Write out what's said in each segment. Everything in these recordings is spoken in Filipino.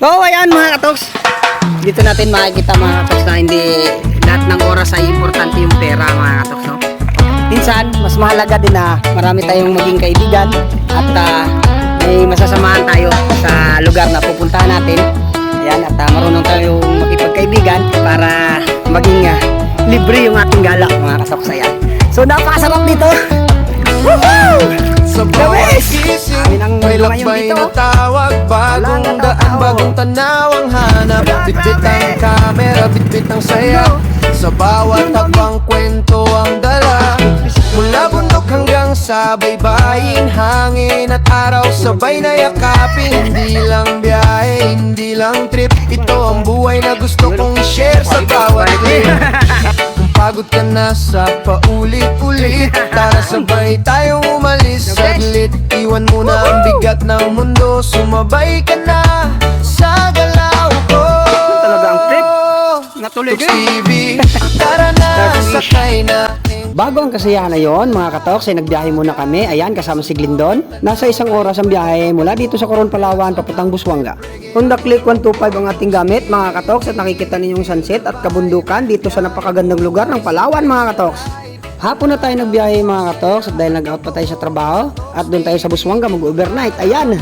So ayan mga katoks, dito natin makikita mga katoks na hindi lahat ng oras ay importante yung pera mga katoks, no? Minsan mas mahalaga din na marami tayong maging kaibigan at may masasamahan tayo sa lugar na pupuntahan natin. Ayan, at marunong tayong makipagkaibigan para maging libre yung ating gala mga katoks. Ayan. So napakasarap dito. Woohoo! Sa bawat gising, may lakbay na tawag. Bagong daan, bagong tanawang hanap. Bitbit ang camera, bitbit ang saya. Sa bawat habang kwento ang dala. Mula bundok hanggang sa baybayin, hangin at araw sabay na yakapin. Hindi lang biyahe, hindi lang trip. Ito ang buhay na gusto kong i-share sa bawat clip. Pagod ka na sa paulit-ulit, tara sabay tayong umalis saglit. Iwan mo na ang bigat ng mundo, sumabay ka na sa galaw ko. Talaga ang trip. Natuloy Tux TV, tara na, sakay na. Bago ang kasiyahan na yon, mga katoks, ay nagbiyahe muna kami. Ayan, kasama si Glindon. Nasa 1 oras ang biyahe mula dito sa Coron, Palawan, papuntang Busuanga. Honda Click 125 ang ating gamit, mga katoks, at nakikita ninyong sunset at kabundukan dito sa napakagandang lugar ng Palawan, mga katoks. Hapon na tayo nagbiyahe, mga katoks, at dahil nag-out pa tayo sa trabaho at doon tayo sa Busuanga mag-overnight. Ayan.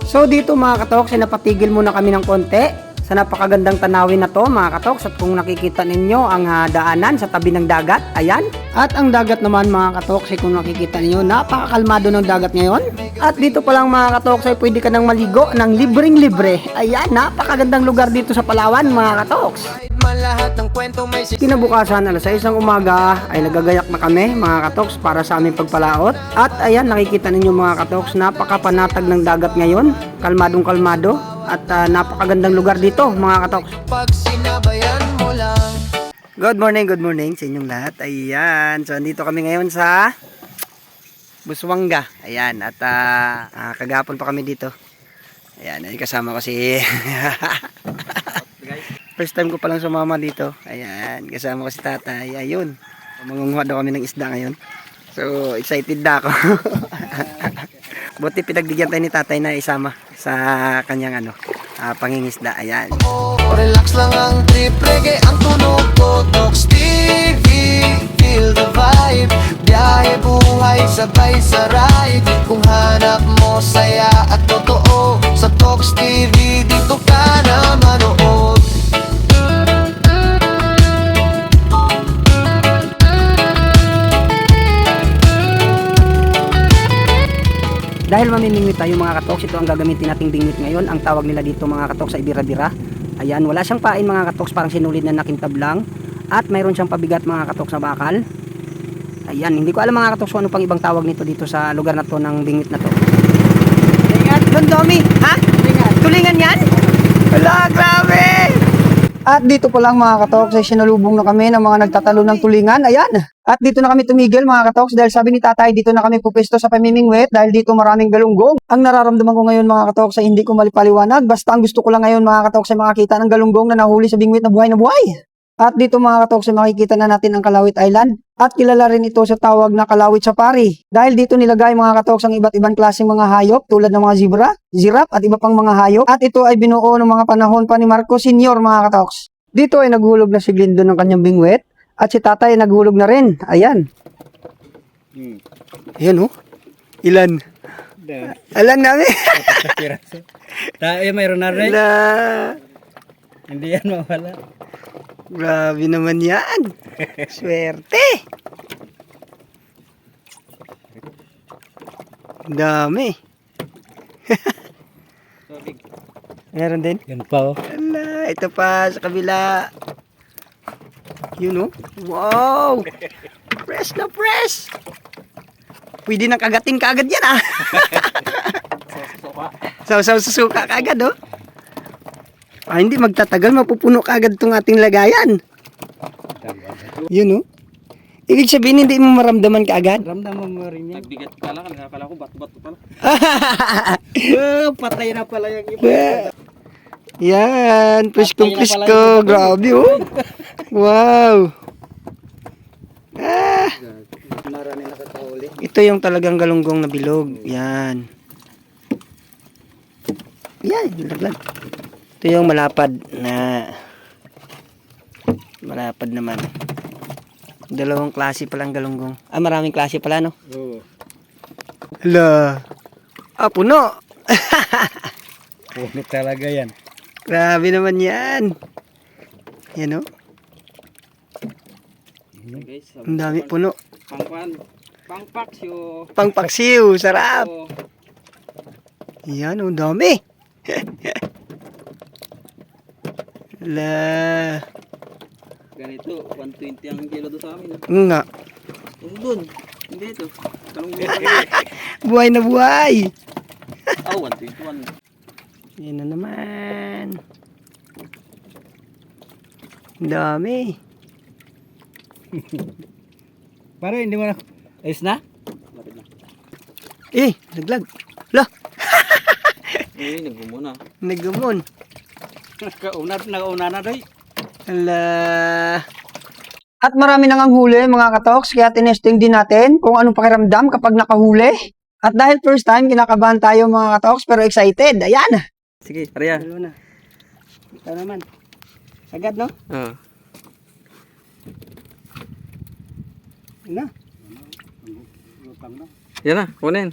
So dito, mga katoks, ay napatigil muna kami ng konti sa napakagandang tanawin na to mga katoks, at kung nakikita ninyo ang daanan sa tabi ng dagat, ayan. At ang dagat naman mga katoks, kung nakikita ninyo, napakakalmado ng dagat ngayon. At dito pa lang mga katoks ay pwede ka nang maligo ng libreng libre. Ayan, napakagandang lugar dito sa Palawan mga katoks. Kinabukasan alas 6 ng umaga ay nagagayak na kami mga katoks para sa aming pagpalaot. At ayan, nakikita ninyo mga katoks, napakapanatag ng dagat ngayon, kalmadong kalmado. At napakagandang lugar dito mga katoks. Good morning sa inyong lahat. Ayan, so andito kami ngayon sa Busuanga. Ayan, at kagapon pa kami dito. Ayan, ay kasama ko si first time ko palang sumama dito. Ayan, kasama ko si tatay. Ayun, mangunguha daw kami ng isda ngayon. So excited na ako. Buti pinagbigyan tayo ni tatay na isama sa kanyang pangingisda. Ayan. Relax lang ang trip, reggae ang tunog ko. Tux TV, feel the vibe. Biyahe buhay, sabay sa ride. Kung hanap mo saya at totoo, sa Tux TV dito ka na manood. Dahil mamimingwit tayo mga katoks, ito ang gagamitin nating bingwit ngayon. Ang tawag nila dito mga katoks ay bira-bira. Ayan, wala siyang pain mga katoks, parang sinulid na nakintab lang. At mayroon siyang pabigat mga katoks na bakal. Ayan, hindi ko alam mga katoks kung ano pang ibang tawag nito dito sa lugar na to ng bingwit na to. Tulingan, Dondomi, ha? Tulingan yan? Wala, grabe! At dito pa lang mga katoks ay sinalubong na kami ng mga nagtatalo ng tulingan. Ayan. At dito na kami tumigil mga katoks dahil sabi ni tatay dito na kami pupesto sa pamimingwit dahil dito maraming galunggong. Ang nararamdaman ko ngayon mga katoks ay hindi ko malipaliwanag. Basta ang gusto ko lang ngayon mga katoks ay makakita ng galunggong na nahuli sa bingwit na buhay na buhay. At dito mga katoks ay makikita na natin ang Kalawit Island. At kilala rin ito sa tawag na Kalawit Safari. Dahil dito nilagay mga katoks ang iba't ibang klaseng mga hayop tulad ng mga zebra, giraffe at iba pang mga hayop. At ito ay binuo ng mga panahon pa ni Marcos Sr. mga katoks. Dito ay naghulog na si Glindon ng kanyang bingwit at si tatay ay naghulog na rin. Ayan. Ayan oh. Ilan? Alam namin. Tayo mayroon na rin. Ala. Hindi yan mawala. Grabe naman yan. Swerte. Dami. Meron din. Yan pa oh. Ala, ito pa sa kabila. Yun oh. Wow. Fresh na fresh. Pwede nang kagatin kaagad yan ah. Saw-saw susuka kaagad oh. Hindi magtatagal, mapupuno kaagad tong ating lagayan. Yun oh. Ibig sabihin hindi mo maramdaman kaagad? Ramdaman mo rin yan. Nagbigat ka lang, nakakala ko bato-bato pala. Patay na pala yung iba. Yan, presko. Grabe oh. Wow. Ito yung talagang galunggong na bilog. Yan. Yan, laglag. Ito yung malapad naman. Dalawang klase palang galunggong. Maraming klase pala, no? Oo. Hala. Puno. Puno talaga yan. Grabe naman yan. Yan, no? Guys, Ang dami puno. pangpaksyo. Pangpaksiw. Sarap. So, Yan, ang dami. Hala. ganito, 120 ang kilo doon sa amin. Nga. Yung doon, hindi ito. Talong Buhay na buhay. 121. Yan na naman. Ang dami. Pare, hindi mo na. Ayos na? Lapit na. Naglag. Lah, Nagmumuna. nagumon. Nakauna na doy. Hala. At marami nang ang huli mga katoks, kaya tinesting din natin kung anong pakiramdam kapag nakahuli. At dahil first time, kinakabahan tayo mga katoks pero excited. Ayan. Sige, Arya. Dalawa na. Ito naman. Agad, no? Oo. Na. Yan na, kunin.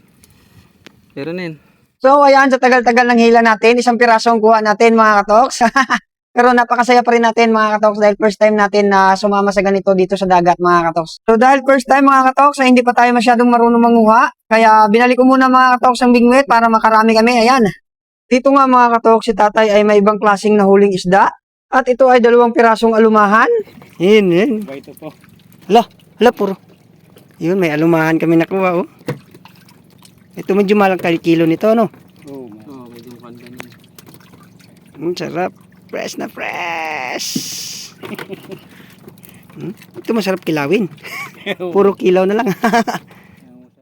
Meron. So, ayan, sa tagal-tagal ng hila natin, isang piraso ang kuha natin mga katoks. Pero napakasaya pa rin natin mga katoks dahil first time natin na sumama sa ganito dito sa dagat mga katoks. So dahil first time mga katoks ay hindi pa tayo masyadong marunong manguha, kaya binalik ko muna mga katoks ang bingwit para makarami kami. Ayan. Dito nga mga katoks si tatay ay may ibang klaseng nahuling isda. At ito ay 2 pirasong alumahan. Yun. Ba ito po? Hala puro. Yun, may alumahan kami nakuha, oh. Ito medyo malang kilo nito, no? Oo. Oo, medyo mukhang ganyan. Sarap. Fresh na fresh. Ito masarap kilawin. Puro kilaw na lang.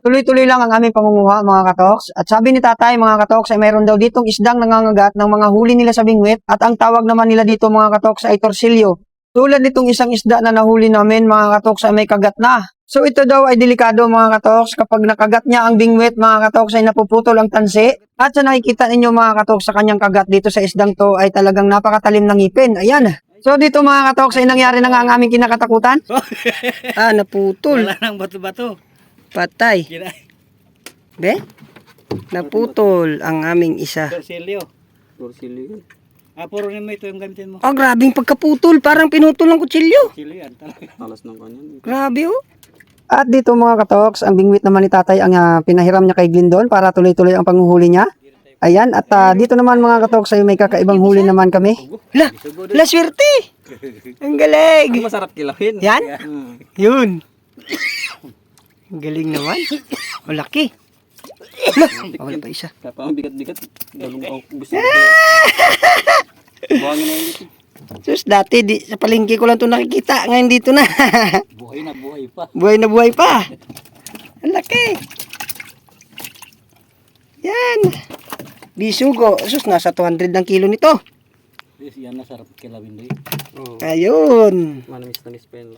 Tuloy-tuloy lang ang aming pangunguha mga katoks. At sabi ni tatay mga katoks ay mayroon daw ditong isdang nangangagat ng mga huli nila sa bingwit. At ang tawag naman nila dito mga katoks ay torsilyo. Tulad nitong isang isda na nahuli namin mga katoks ay may kagat na. So ito daw ay delikado mga katoks. Kapag nakagat niya ang bingwit mga katoks ay napuputol ang tansi. At sa nakikita ninyo mga katoks sa kanyang kagat dito sa isdang to ay talagang napakatalim ng ngipin. Ayan. So dito mga katoks ay nangyari na nga ang aming kinakatakutan. Naputol. Wala nang bato-bato. Patay. Kira. Be? Naputol ang aming isa. Torsilyo. Torsilyo yun. Puro na mo ito yung gamitin mo. Grabing pagkaputol. Parang pinutol ng kutsilyo. Torsilyo yan talaga. Alas ng kanyan. Grabe, oh. At dito mga katoks, ang bingwit naman ni tatay ang pinahiram niya kay Glindon para tuloy-tuloy ang panghuhuli niya. Ayan, at dito naman mga katoks ay may kakaibang huli naman kami. La swerte! Ang galing! Masarap kilawin. Yan? Hmm. Yun. Ang galing naman. Malaki. Wala pa isa. Kaya pa ang bigat-bigat. Dalong ako gusto ko. Buhangin na yun dito. Sus, dati sa palengke ko lang ito nakikita. Ngayon dito na. Buhay na buhay pa. Buhay na buhay pa. Ang laki. Yan. Bisugo. Sus, nasa 200 ng kilo nito. Yan na sarap kilawin doy. Ayun. Manamis-namis pa yun.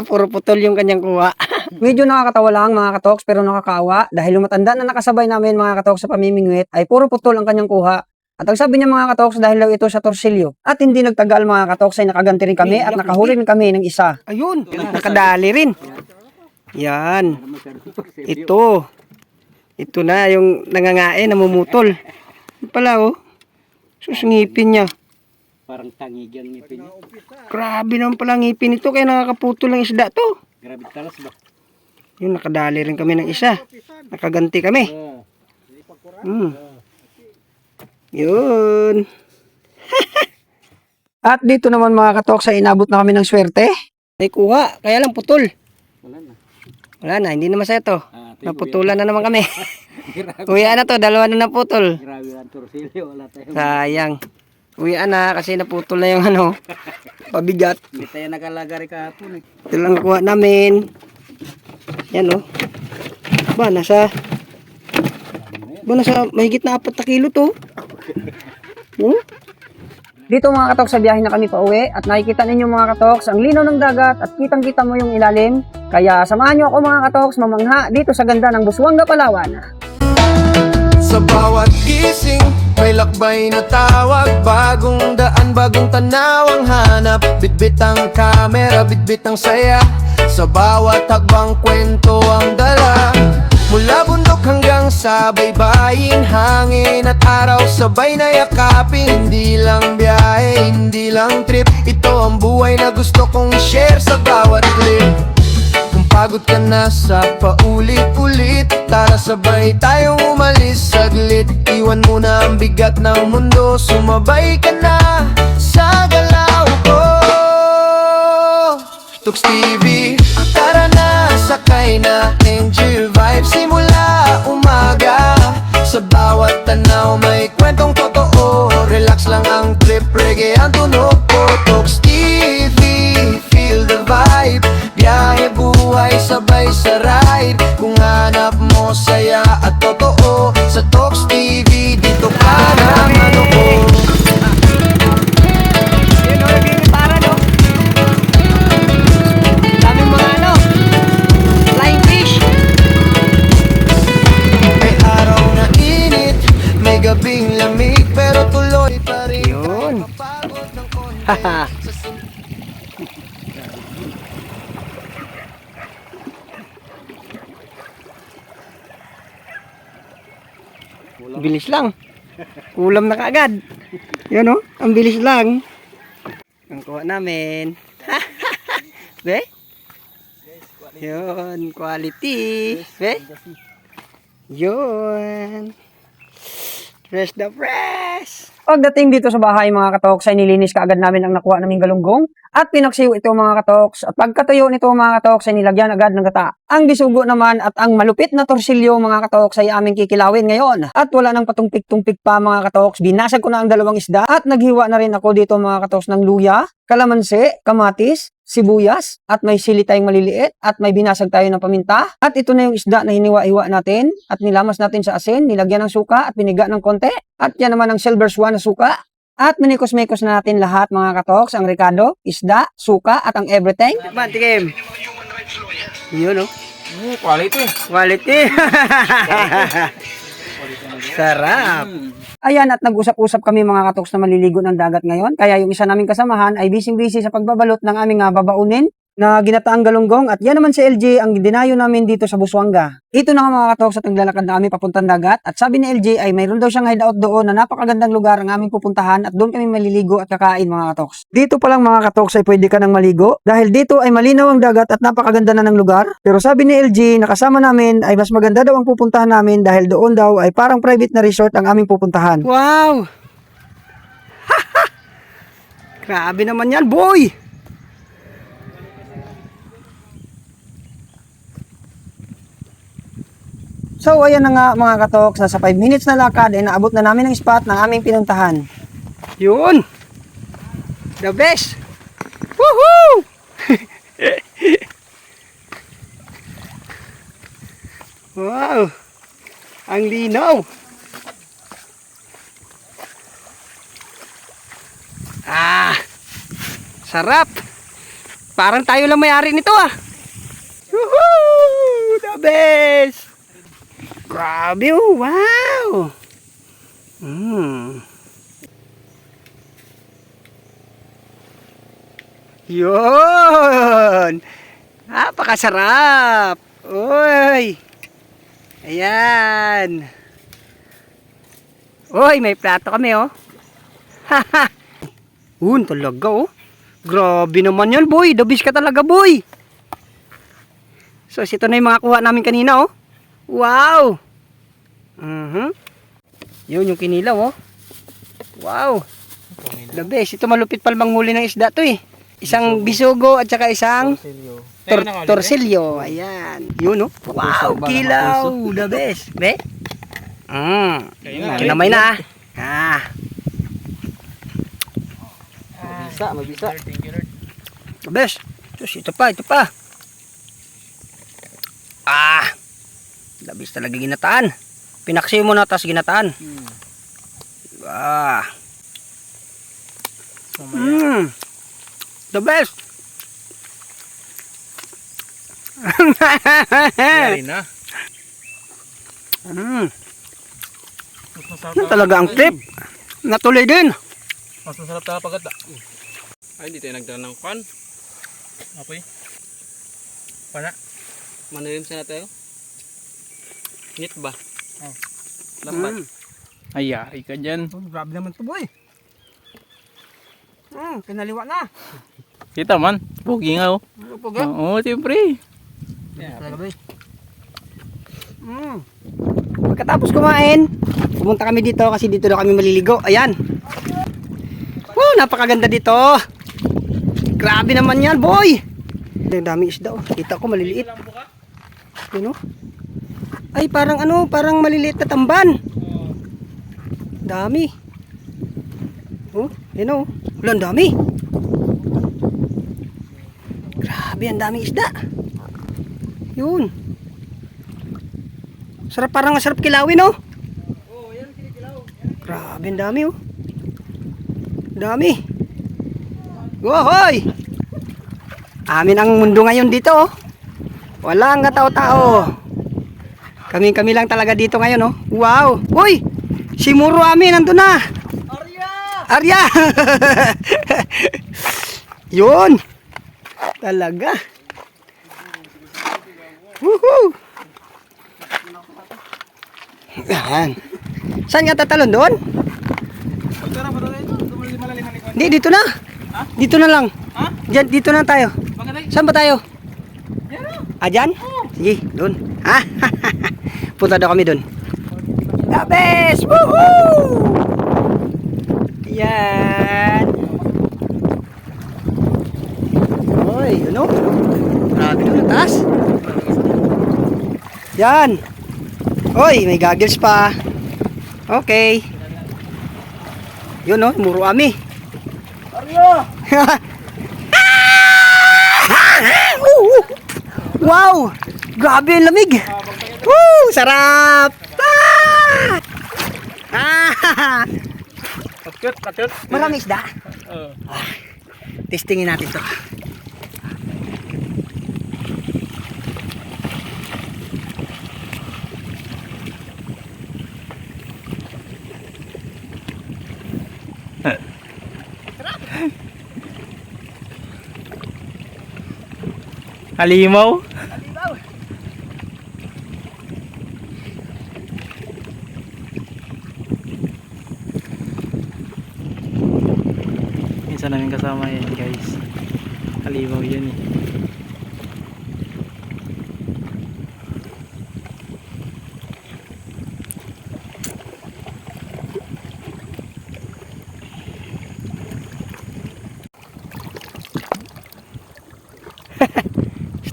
Puro putol yung kanyang kuha. Medyo nakakatawa lang mga katoks pero nakakaawa dahil yung matanda na nakasabay namin mga katoks sa pamimingwit ay puro putol ang kanyang kuha. At ang sabi niya mga katoks dahil daw ito sa torsilyo. At hindi nagtagal mga katoks ay nakaganti rin kami at nakahuli rin kami ng isa. Ayun, nakadali rin. Yan. Ito. Ito na yung nangangain, namumutol. Ito pala oh. Susungipin niya. Parang tangig ang ngipin niya. Grabe naman pala ngipin ito kaya nakakaputol ng isda to. Grabe talas ba? Yun, nakadali rin kami ng isa. Nakaganti kami. Yun. At dito naman mga katoks ay inabot na kami ng swerte. May kuha, kaya lang putol. Wala na. Wala na, hindi na masaya to. Naputulan na naman kami. Grabe. Uwian na to, 2 na naputol. Grabe ang torsilyo. Wala tayong. Sayang. Uwian na kasi naputol na yung pabigat. Hindi tayo nakalagari kahapon eh. Ito lang kuha namin. Yan oh. Nasa mahigit na 4 na kilo to. Dito mga katoks sa biyahe na kami pa uwi at nakikita ninyo mga katoks ang linaw ng dagat at kitang-kita mo yung ilalim. Kaya samahan nyo ako mga katoks mamangha dito sa ganda ng Busuanga, Palawan. Sa bawat gising May lakbay na tawag, bagong daan, bagong tanaw ang hanap. Bitbit ang kamera, bitbit ang saya, sa bawat hakbang kwento ang dala. Mula bundok hanggang sa baybayin, hangin at araw sabay na yakapin. Hindi lang biyahe, hindi lang trip, ito ang buhay na gusto kong i-share sa bawat clip. Kung pagod ka na sa paulit-ulit, tara sabay tayong umalis saglit. Iwan mo na ang bigat ng mundo, sumabay ka na sa galaw ko. Tux TV, tara na, sakay na, enjoy vibe simula umaga. Sa bawat tanaw may kwentong totoo, relax lang ang trip, reggae ang tunog ko. Tux TV, feel the vibe, biyahe buhay sabay sa ride. Kung hanap mo saya at totoo, sa Tux TV dito ka na manood. Yun o, nagigitara no. Daming mga ano, flying fish. May araw na init, may gabing lamig, pero tuloy pa rin Yun. mapagod ng konti. Haha. Bilis lang. Ulam na kaagad. Yan o, ang bilis lang. Ang kuha namin. Be? Yun, quality. Be? Yun. Fresh na fresh. Pagdating dito sa bahay mga katoks, ay nilinis kaagad namin ang nakuha naming galunggong at pinaksiw ito mga katoks. At pagkatayo nito mga katoks ay nilagyan agad ng gata. Ang bisugo naman at ang malupit na torsilyo mga katoks ay aming kikilawin ngayon. At wala nang patumpik-tumpik pa mga katoks. Binasag ko na ang dalawang isda at naghiwa na rin ako dito mga katoks ng luya, kalamansi, kamatis, sibuyas, at may sili tayong maliliit, at may binasag tayo ng paminta. At ito na yung isda na hiniwa-hiwa natin, at nilamas natin sa asin, nilagyan ng suka, at piniga ng konti. At yan naman ang silver swan na suka. At minikos-mikos na natin lahat mga katoks, ang ricado, isda, suka, at ang everything. Man, tikim. Yun o. Quality. Quality. Sarap. Ayan, at nag-usap-usap kami mga katoks na maliligo ng dagat ngayon. Kaya yung isa naming kasamahan ay busy-busy sa pagbabalot ng aming babaunin na ginataang galunggong. At yan naman si LJ ang dinayo namin dito sa Busuanga. Ito na nga mga katoks at naglalakad na kami papuntang dagat. At sabi ni LJ ay mayroon daw siyang hideout doon na napakagandang lugar ang aming pupuntahan at doon kami maliligo at kakain mga katoks. Dito pa lang mga katoks ay pwede ka nang maligo dahil dito ay malinaw ang dagat at napakaganda na ng lugar. Pero sabi ni LJ na kasama namin ay mas maganda daw ang pupuntahan namin dahil doon daw ay parang private na resort ang aming pupuntahan. Wow! Grabe naman yan, boy! So, ayan na nga mga katoks, nasa 5 minutes na lakad ay naabot na namin ang spot ng aming pinuntahan. Yun! The best! Woohoo! Wow! Ang linaw! Ah! Sarap! Parang tayo lang may-ari nito ah! Woohoo! The best! Grabe oh, wow! Yun! Napakasarap! Uy! Ayan! Uy, may plato kami oh! Haha! Talaga oh! Grabe naman yan boy! Dabis ka talaga boy! So, ito na yung mga kuha namin kanina oh! Wow! Yun yung kinilaw oh. Wow! The best. Ito malupit palbang huli ng isda to eh. Isang bisugo at saka isang torsilyo. Ayan. Yun oh. Wow! Kilaw! The best. Be? Kinamay na ah. Mabisa. The best. Sus, ito pa. Ah! Labis talaga ginataan. Pinaksiw mo na tas ginataan. Ah. The best. Yari na. Yan talaga ang trip. Natuloy din. Mas masarap talaga pagkata. Ay, hindi tayo nagdala ng pan. Apoy. Pana. Manalim sana tayo. Ngit ba? Oh. Lambat. Ay ka dyan. Grabe naman to boy. Kinaliwa na. Kita man. Pugi nga oh. Oo, siyempre. Talaga boy. Pagkatapos kumain, pumunta kami dito kasi dito daw kami maliligo. Ayan. Wow, napakaganda dito. Grabe naman yan, boy. Ang dami isda oh. Kita ko maliliit. Yun oh. Ay, parang ano, parang maliliit na tamban. Dami. Oh, yun oh. Wala, ang dami. Grabe, ang daming isda. Yun. Sarap, parang masarap kilawin oh. Grabe, ang dami oh. Dami. Wohoy! Amin ang mundo ngayon dito oh. Walang katao-tao. Kami lang talaga dito ngayon oh. Wow! Uy! Si Muro amin nandun na. Arya! Yun! Talaga. Woohoo! Yan. Saan nga tatalon doon? Hindi, dito na. Dito na lang. Diyan, dito na tayo. Saan ba tayo? Ah, dyan? Sige, doon. Ha? Punta daw kami doon. The best! Woohoo! Yan. Oy, ano? Grabe doon ang taas. Yan. Oy, may goggles pa. Okay. Yun no, Muro ami. Wow! Grabe ang lamig. Woo! Sarap! Katot. Marami isda. Oo. Testingin natin to. Halimaw. Minsan namin kasama yan guys. Halimaw yan eh.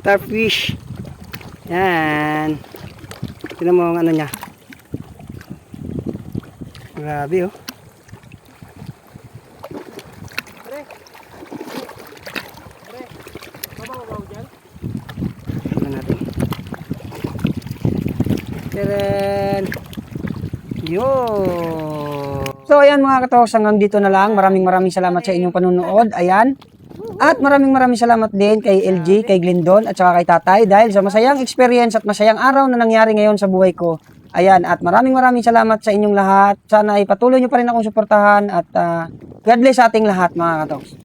Starfish. Yan. Tignan mo ang ano niya. Grabe oh. Tignan natin. Tadaan. Yun. So ayan mga katoks, hanggang dito na lang. Maraming salamat sa inyong panunood. Ayan. At maraming salamat din kay LG, kay Glendon at saka kay Tatay dahil sa masayang experience at masayang araw na nangyari ngayon sa buhay ko. Ayan, at maraming salamat sa inyong lahat. Sana ay patuloy nyo pa rin akong suportahan at God bless sa ating lahat mga katoks.